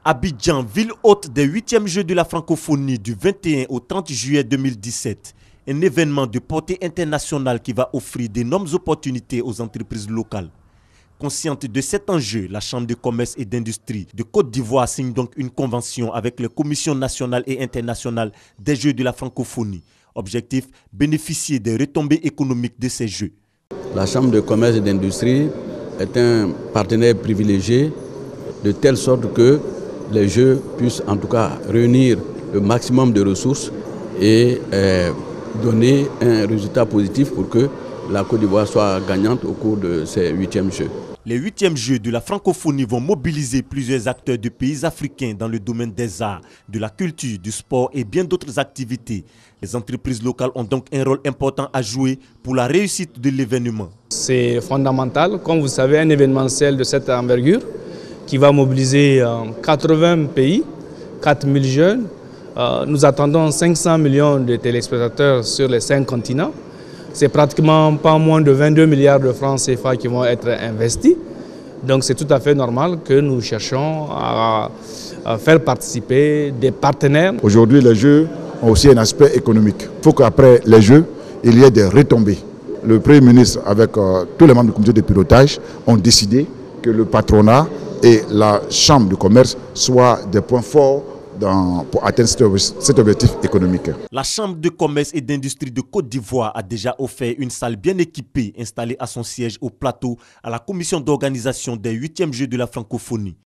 Abidjan, ville hôte des 8e Jeux de la francophonie du 21 au 30 juillet 2017. Un événement de portée internationale qui va offrir d'énormes opportunités aux entreprises locales. Consciente de cet enjeu, la Chambre de commerce et d'industrie de Côte d'Ivoire signe donc une convention avec les commissions nationales et internationales des Jeux de la francophonie. Objectif, bénéficier des retombées économiques de ces Jeux. La Chambre de commerce et d'industrie est un partenaire privilégié de telle sorte que les Jeux puissent en tout cas réunir le maximum de ressources et donner un résultat positif pour que la Côte d'Ivoire soit gagnante au cours de ces 8e Jeux. Les 8e Jeux de la francophonie vont mobiliser plusieurs acteurs de pays africains dans le domaine des arts, de la culture, du sport et bien d'autres activités. Les entreprises locales ont donc un rôle important à jouer pour la réussite de l'événement. C'est fondamental, comme vous savez, un événementiel de cette envergure qui va mobiliser 80 pays, 4000 jeunes. Nous attendons 500 millions de téléspectateurs sur les 5 continents. C'est pratiquement pas moins de 22 milliards de francs CFA qui vont être investis. Donc c'est tout à fait normal que nous cherchons à faire participer des partenaires. Aujourd'hui, les Jeux ont aussi un aspect économique. Il faut qu'après les Jeux, il y ait des retombées. Le Premier ministre, avec tous les membres du comité de pilotage, ont décidé que le patronat et la Chambre de commerce soient des points forts pour atteindre cet objectif économique. La Chambre de commerce et d'industrie de Côte d'Ivoire a déjà offert une salle bien équipée installée à son siège au plateau à la commission d'organisation des 8e Jeux de la francophonie.